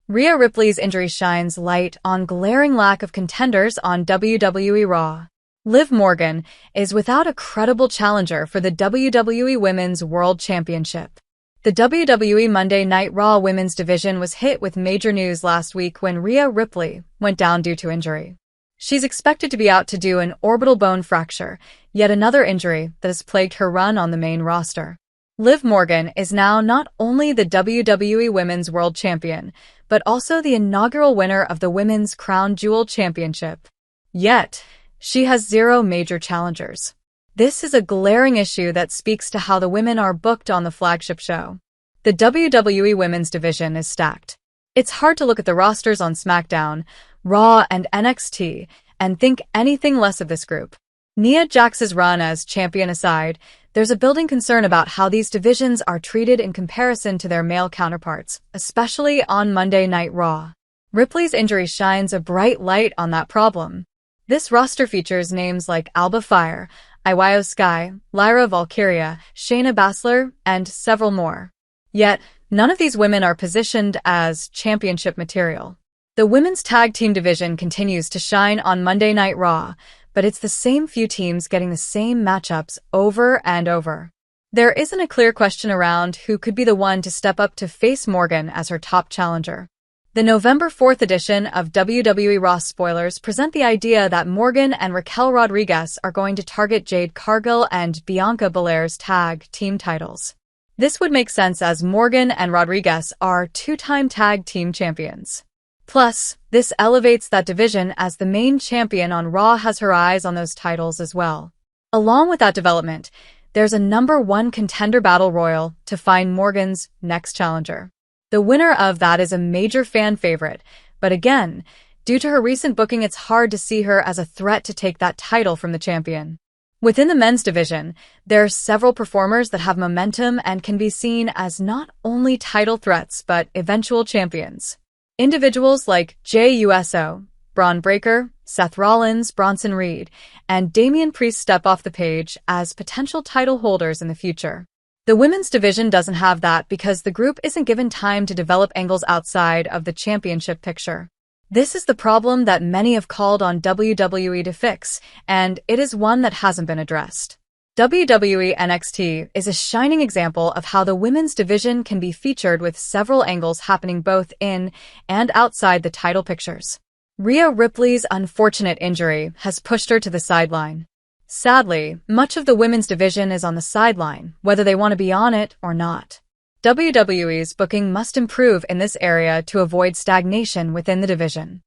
Rhea Ripley's injury shines light on glaring lack of contenders on WWE Raw. Liv Morgan is without a credible challenger for the WWE Women's World Championship. The WWE Monday Night Raw Women's division was hit with major news last week when Rhea Ripley went down due to injury. She's expected to be out due to an orbital bone fracture, yet another injury that has plagued her run on the main roster. Liv Morgan is now not only the WWE Women's World Champion, but also the inaugural winner of the Women's Crown Jewel Championship. Yet, she has zero major challengers. This is a glaring issue that speaks to how the women are booked on the flagship show. The WWE Women's division is stacked. It's hard to look at the rosters on SmackDown, Raw, and NXT and think anything less of this group. Nia Jax's run as champion aside, there's a building concern about how these divisions are treated in comparison to their male counterparts, especially on Monday Night Raw. Ripley's injury shines a bright light on that problem. This roster features names like Alba Fyre, Io Sky, Lyra Valkyria, Shayna Baszler, and several more. Yet, none of these women are positioned as championship material. The women's tag team division continues to shine on Monday Night Raw, but it's the same few teams getting the same matchups over and over. There isn't a clear question around who could be the one to step up to face Morgan as her top challenger. The November 4th edition of WWE Raw spoilers present the idea that Morgan and Raquel Rodriguez are going to target Jade, Cargill, and Bianca Belair's tag team titles. This would make sense as Morgan and Rodriguez are two-time tag team champions. Plus, this elevates that division as the main champion on Raw has her eyes on those titles as well. Along with that development, there's a #1 contender battle royal to find Morgan's next challenger. The winner of that is a major fan favorite, but again, due to her recent booking, it's hard to see her as a threat to take that title from the champion. Within the men's division, there are several performers that have momentum and can be seen as not only title threats but eventual champions. Individuals like Jey Uso, Braun Breaker, Seth Rollins, Bronson Reed, and Damian Priest step off the page as potential title holders in the future. The women's division doesn't have that because the group isn't given time to develop angles outside of the championship picture. This is the problem that many have called on WWE to fix, and it is one that hasn't been addressed. WWE NXT is a shining example of how the women's division can be featured with several angles happening both in and outside the title pictures. Rhea Ripley's unfortunate injury has pushed her to the sideline. Sadly, much of the women's division is on the sideline, whether they want to be on it or not. WWE's booking must improve in this area to avoid stagnation within the division.